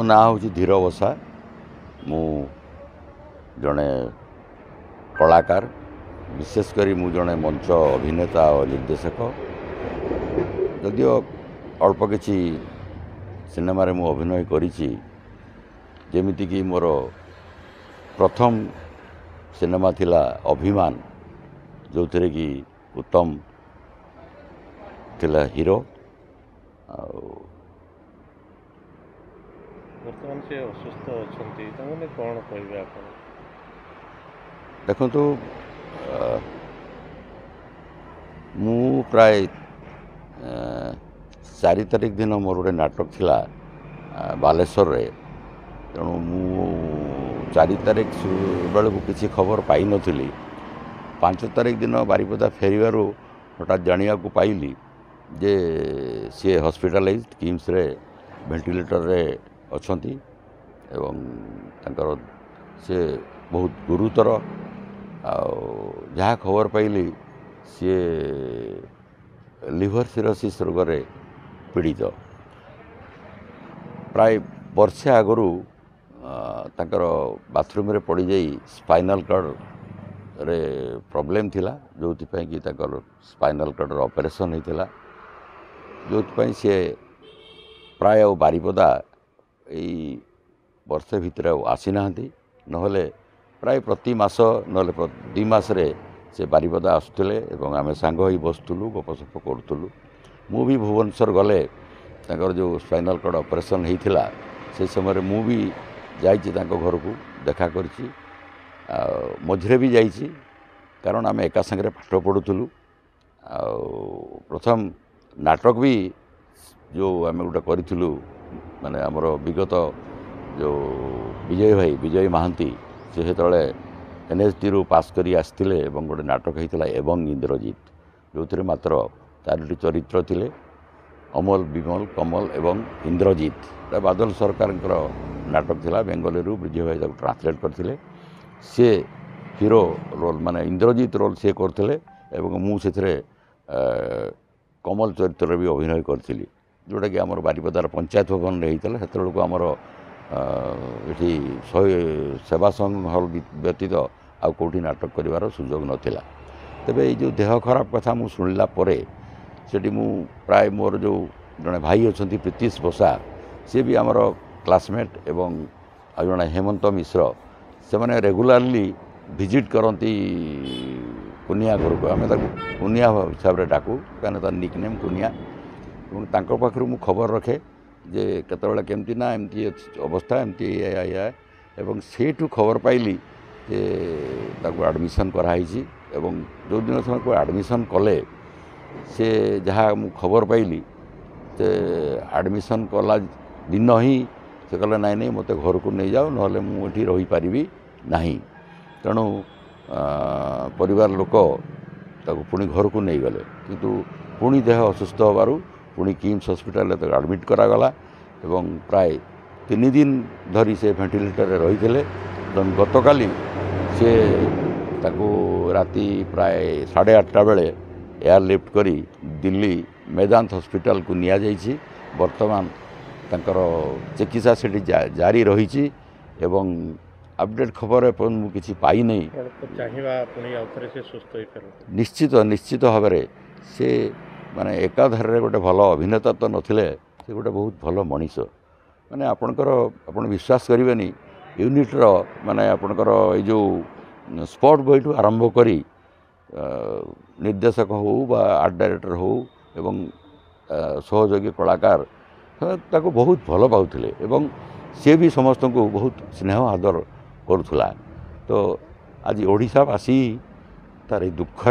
मो ना हूँ धीर बसा मु जड़े कलाकार विशेषकर मु जड़े मंच अभिनेता और निर्देशक जदिओ अल्प किसी सिनेमा मु अभिनय करीमितिक मोर प्रथम सिनेमा थिला अभिमान जो थे कि उत्तम थिला हीरो वर्तमान से असुस्थ अच्छा कौन कहे देखु मु प्राय 4 तारिख दिन मोर गोटे नाटक थिला बालेश्वर रे तेणु मु 4 तारिख बेलू किसी खबर पाई नथिली 5 तारिख दिन बारिपदा फेरु हठात जाना पाइली जे सी हॉस्पिटलाइज किम्स रे वेंटिलेटर रे अच्छी एवं तांकर से बहुत गुरुतर जहाँ खबर पाइली सी लिवर सिरोसिस रोग रे पीड़ित प्राय वर्षे आगरू तांकर बाथरूम रे पड़ जाई स्पाइनल कॉर्ड रे प्रॉब्लम थिला जो कि तांकर स्पाइनल कॉर्ड ऑपरेशन होता जो सी प्राय बारिपदा यही वर्षे भितर आसी ना नहले प्राय प्रति मास ना 2 मास से बारिपदा आसुले आम सांग ही बसुलु गपसप करूँ मु भी भुवनेश्वर गले तांकर जो स्पाइनल कॉर्ड ऑपरेशन होता से समय मु भी जाइए घर को देखा करी मझे भी जाइए कारण आम एका संगे पाठ पढ़ुलु प्रथम नाटक भी जो आम गोटे करूँ माने आमर विगत जो विजय महांती से तले NSD रू पास करी आसते गोटे नाटक होता एवं इंद्रजीत जो थे मात्र 4टी चरित्र थिले अमल विमल कमल एवं इंद्रजीत बादल सरकार नाटक थिला बेंगली विजय भाई ट्रांसलेट करते सी हीरो रोल माने इंद्रजीत रोल सी करते मुझे कमल चरित्र भी अभिनय करी जोटा कि आम बारिपदार पंचायत भवन होता से आमर ये सेवा संघ हल व्यतीत आउ कौटी नाटक कर सुजोग नाला तेबे ये जो देह खराब कथा मु शुणिला सेठी मु प्राय मोर जो जड़े भाई अच्छा प्रीतिश बसा सी भी आमर क्लासमेट एवं जड़े हेमंत मिश्र से मैंने रेगुलारली विजिट करती कुनिया घर को आम कुनिया हिसाब से डाकू कहीं निकनेम कुनिया तांको पाखरु मु खबर रखे जे केतबेला केमती ना एमती अवस्था एमती या एवं सेठू खबर पाइली जे ताको एडमिशन कराई एवं जो दिन समय को एडमिशन कले से जहाँ मु खबर पाइली से एडमिशन कला दिन ही से कहले नाई नहीं मत घर को नहीं जाओ ना मुझे रही पारि ना तेणु परिवार लोक ताको पुणी घर को नहीं गले किंतु पुणी देह असुस्थ होबारु पुणी किम्स हॉस्पिटल एडमिट करागला एवं प्राय 3 दिन धरी से वेंटिलेटर रही थे गतकाली से ताको राति प्राय 8:30 बेले एयरलिफ्ट करी दिल्ली मेदांत हॉस्पिटल को निया जाइछि वर्तमान तांकर चिकित्सा से जारी रही एवं अपडेट खबर किसी पाई नहीं निश्चित निश्चित भाव से माने एकाधारे गोटे भल अभिनेता तो नथिले से गोटे बहुत भल मनीष माने आपणकर आपण विश्वास करेंगे यूनिट्र माने आपणकर ये जो स्पॉट बॉय ठू आरंभ करी निर्देशक हो बा आर्ट डायरेक्टर हो एवं सहयोगी कलाकार ताको बहुत भल पाउथिले एवं सी भी समस्त को बहुत स्नेह आदर करुला तो आज ओडिशा बासी तार दुख